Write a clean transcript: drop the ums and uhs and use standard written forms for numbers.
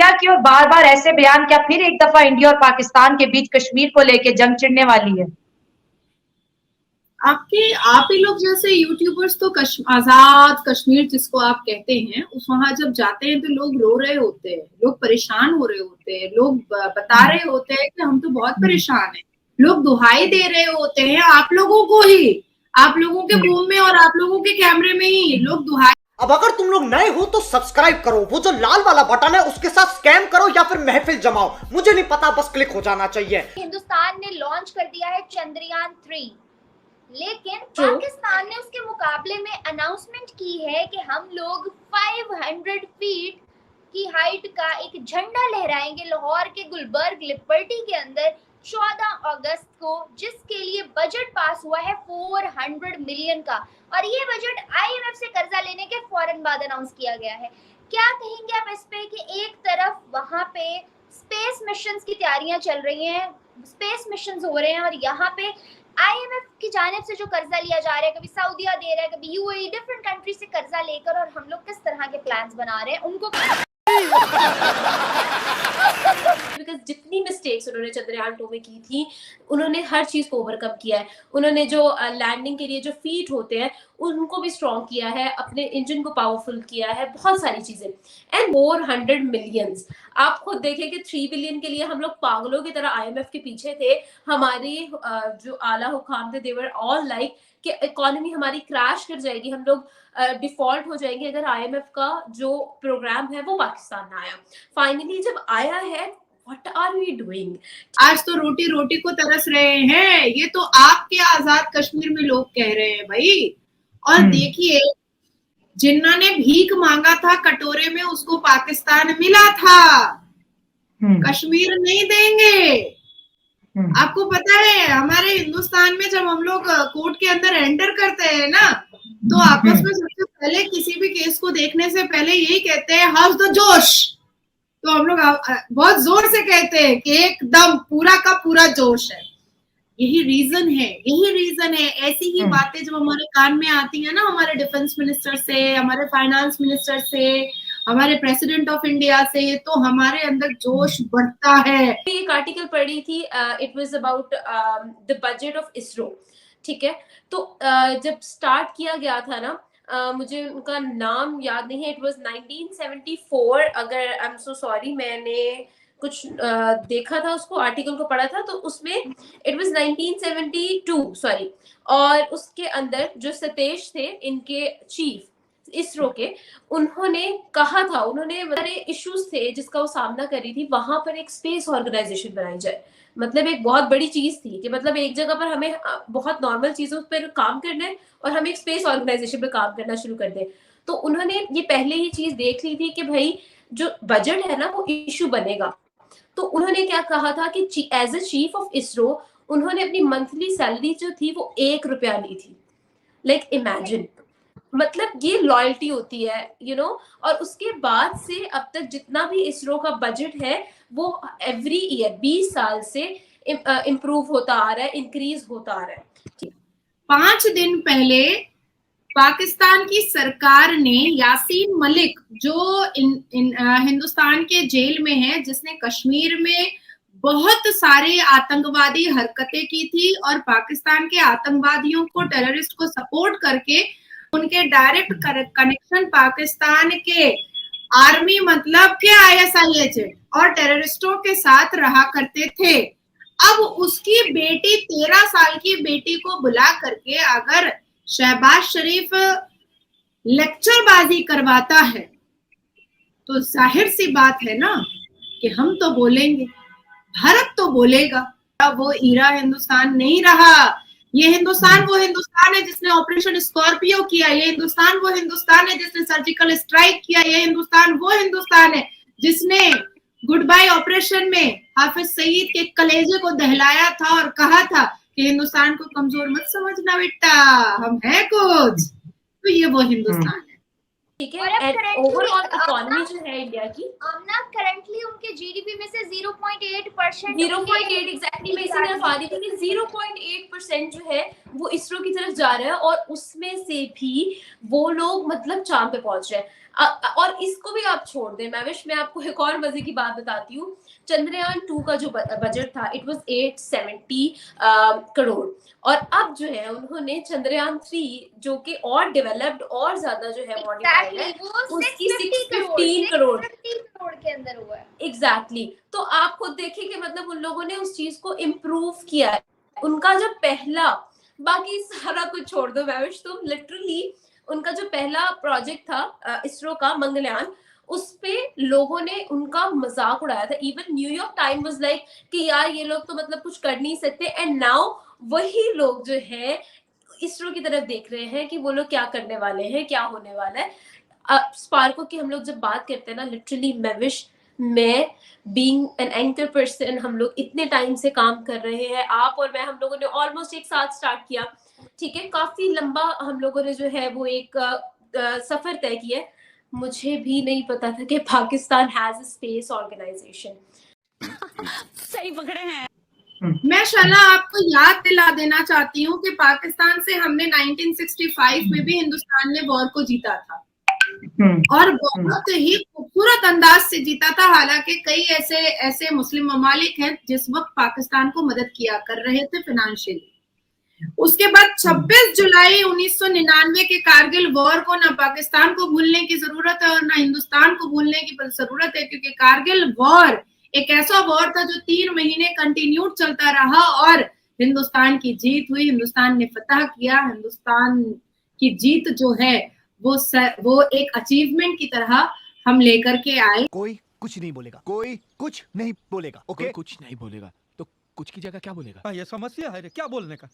India की और बार बार ऐसे बयान, क्या फिर एक दफा इंडिया और पाकिस्तान के बीच कश्मीर को लेके जंग छिड़ने वाली है? आप ही लोग जैसे यूट्यूबर्स तो आजाद कश्मीर जिसको आप कहते हैं, उस वहां जब जाते हैं तो लोग रो रहे होते हैं, लोग परेशान हो रहे होते हैं, लोग बता रहे होते हैं कि हम तो बहुत परेशान हैं, लोग दुहाई दे रहे होते हैं आप लोगों को ही, आप लोगों के मुंह में और आप लोगों के कैमरे में ही लोग दुहाई। अब अगर तुम लोग नए हो तो सब्सक्राइब करो, वो जो लाल वाला बटन है उसके साथ स्कैम करो या फिर महफिल जमाओ, मुझे नहीं पता, बस क्लिक हो जाना चाहिए। हिंदुस्तान ने लॉन्च कर दिया है चंद्रयान 3, लेकिन पाकिस्तान ने उसके मुकाबले में अनाउंसमेंट की है कि हम लोग 500 फीट की हाइट का एक झंडा लहराएंगे लाहौर के गुलबर्ग लिबर्टी के अंदर 14 अगस्त को, जिसके लिए बजट पास हुआ है 400 मिलियन का, और ये बजट IMF से कर्जा लेने के फौरन बाद अनाउंस किया गया है। क्या कहेंगे आप इस पे कि एक तरफ वहां पे स्पेस मिशंस की तैयारियां चल रही हैं, स्पेस मिशंस हो रहे हैं, और यहाँ पे IMF की जानिब से जो कर्जा लिया जा रहा है, कभी सऊदीया दे रहा है, कभी UAE, डिफरेंट कंट्री से कर्जा लेकर, और हम लोग किस तरह के प्लान्स बना रहे हैं उनको बिकॉज जितनी मिस्टेक्स उन्होंने चंद्रयान 2 में की थी, उन्होंने हर चीज को ओवरकम किया है। उन्होंने जो लैंडिंग के लिए जो फीट होते हैं उनको भी स्ट्रॉन्ग किया है, अपने इंजन को पावरफुल किया है, बहुत सारी चीजें। एंड 400 मिलियंस, आप खुद देखें कि 3 बिलियन के लिए हम लोग पागलों की तरह IMF के पीछे थे। हमारे जो आला हुकाम थे, देवर ऑल लाइक कि इकोनॉमी हमारी क्रैश कर जाएगी, हम लोग डिफॉल्ट हो जाएंगे अगर IMF का जो प्रोग्राम है वो पाकिस्तान में आया। फाइनली जब आया है, व्हाट आर वी डूइंग? आज तो रोटी रोटी को तरस रहे हैं, ये तो आपके आजाद कश्मीर में लोग कह रहे हैं भाई। और देखिए, जिन्ना ने भीख मांगा था कटोरे में, उसको पाकिस्तान मिला था, कश्मीर नहीं देंगे। आपको पता है हमारे हिंदुस्तान में जब हम लोग कोर्ट के अंदर एंटर करते हैं ना, तो आपस में सबसे पहले किसी भी केस को देखने से पहले यही कहते हैं, हाउस द जोश। तो हम लोग बहुत जोर से कहते हैं कि एकदम पूरा का पूरा जोश है। यही रीजन है। ऐसी ही बातें जब हमारे कान में आती है ना, हमारे डिफेंस मिनिस्टर से, हमारे फाइनेंस मिनिस्टर से, हमारे प्रेसिडेंट ऑफ इंडिया से, तो हमारे अंदर जोश बढ़ता है। एक आर्टिकल पढ़ी थी, it was about the budget of ISRO, ठीक है। तो जब स्टार्ट किया गया था ना, मुझे उनका नाम याद नहीं है, इट वाज 1974, अगर आई एम सो सॉरी, मैंने कुछ देखा था, उसको आर्टिकल को पढ़ा था, तो उसमें इट वाज 1972 सॉरी। और उसके अंदर जो सतीश थे, इनके चीफ इसरो के, उन्होंने कहा था, उन्होंने सारे इश्यूज थे जिसका वो सामना कर रही थी, वहां पर एक स्पेस ऑर्गेनाइजेशन बनाई जाए। मतलब एक बहुत बड़ी चीज थी कि मतलब एक जगह पर हमें बहुत नॉर्मल चीजों पर काम करना है और हम एक स्पेस ऑर्गेनाइजेशन पर काम करना शुरू कर दें। तो उन्होंने ये पहले ही चीज देख ली थी कि भाई जो बजट है ना वो इश्यू बनेगा। तो उन्होंने क्या कहा था कि as a chief of ISRO उन्होंने अपनी मंथली सैलरी जो थी वो 1 रुपया ली थी। लाइक इमेजिन, मतलब ये लॉयल्टी होती है, यू नो। और उसके बाद से अब तक जितना भी इसरो का बजट है वो एवरी ईयर 20 साल से इम्प्रूव होता आ रहा है, इंक्रीज होता आ रहा है। 5 दिन पहले पाकिस्तान की सरकार ने यासीन मलिक, जो हिंदुस्तान के जेल में है, जिसने कश्मीर में बहुत सारे आतंकवादी हरकतें की थी और पाकिस्तान के आतंकवादियों को, टेररिस्ट को सपोर्ट करके उनके डायरेक्ट कनेक्शन पाकिस्तान के आर्मी मतलब के ISIS और टेररिस्टों के साथ रहा करते थे। अब उसकी बेटी, 13 साल की बेटी को बुला करके अगर शहबाज शरीफ लेक्चरबाजी करवाता है तो जाहिर सी बात है ना कि हम तो बोलेंगे, भारत तो बोलेगा। वो ईरा हिंदुस्तान नहीं रहा। ये हिंदुस्तान वो हिंदुस्तान है जिसने ऑपरेशन स्कॉर्पियो किया, ये हिंदुस्तान वो हिंदुस्तान है जिसने सर्जिकल स्ट्राइक किया, ये हिंदुस्तान वो हिंदुस्तान है जिसने गुड बाय ऑपरेशन में हाफिज सईद के कलेजे को दहलाया था और कहा था कि हिंदुस्तान को कमजोर मत समझना बेटा, हम है कुछ। तो ये वो हिंदुस्तान है, ठीक है। एंड ओवरऑल इकोनॉमी जो है इंडिया की, आमना करंटली उनके GDP में से 0.8%, 0.8 एग्जैक्टली मैं इसी तरफ आ रही थी कि 0.8% जो है वो इसरो की तरफ जा रहा है, और उसमें से भी वो लोग मतलब चांद पे पहुंच रहे हैं। और इसको भी आप छोड़ दें महविश, मैं आपको एक और मजे की बात बताती हूँ। चंद्रयान 2 का जो बजट था इट वाज 870 करोड़, और अब जो है उन्होंने चंद्रयान 3 जो कि और डेवलप्ड और ज्यादा जो है मॉडिफाइड है, उसकी 615 करोड़ के अंदर हुआ है। एग्जैक्टली। तो आप खुद देखिए कि मतलब उन लोगों ने उस चीज को इम्प्रूव किया है। उनका जो पहला, बाकी सारा कुछ छोड़ दो महविश, तुम लिटरली उनका जो पहला प्रोजेक्ट था इसरो का मंगलयान, उस पे लोगों ने उनका मजाक उड़ाया था। Even New York time was like कि यार ये लोग तो मतलब कुछ कर नहीं सकते, एंड नाउ वही लोग जो है इसरो की तरफ देख रहे हैं कि वो लोग क्या करने वाले हैं, क्या होने वाला है। स्पार्को की हम लोग जब बात करते हैं ना, लिटरली मैविश, मैं बीइंग एन एंकर पर्सन, हम लोग इतने टाइम से काम कर रहे हैं, आप और मैं, हम लोगों ने ऑलमोस्ट एक साथ स्टार्ट किया, ठीक है, काफी लंबा हम लोगों ने जो है वो एक सफर तय किया। मुझे भी नहीं पता था कि Pakistan has a space organisation. सही पकड़े हैं। मैं शला आपको याद दिला देना चाहती हूँ कि पाकिस्तान से हमने 1965 में भी हिंदुस्तान ने वॉर को जीता था, और बहुत ही खूबसूरत अंदाज से जीता था। हालांकि कई ऐसे मुस्लिम ममालिक हैं जिस वक्त पाकिस्तान को मदद किया कर रहे थे फाइनेंशियली। उसके बाद 26 जुलाई 1999 के कारगिल वॉर को ना पाकिस्तान को भूलने की जरूरत है और ना हिंदुस्तान को भूलने की जरूरत है, क्योंकि कारगिल वॉर एक ऐसा वॉर था जो 3 महीने कंटिन्यूड चलता रहा और हिंदुस्तान की जीत हुई, हिंदुस्तान ने फतह किया। हिंदुस्तान की जीत जो है वो एक अचीवमेंट की तरह हम लेकर के आए। कोई कुछ नहीं बोलेगा, कोई कुछ नहीं बोलेगा, ओके? कुछ नहीं बोलेगा तो कुछ की जगह क्या बोलेगा? ये समस्या है, क्या बोलने का?